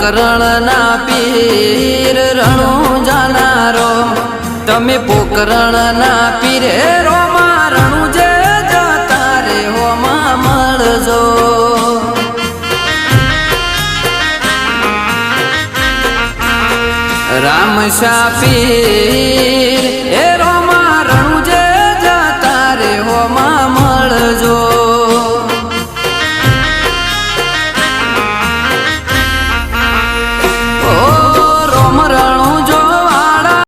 પોકરણ ના પીર રણું જાનારો તમે પોકરણ ના પીરે રોમા રણું જે જતા રે હોમાં મળજો રામ શા પીર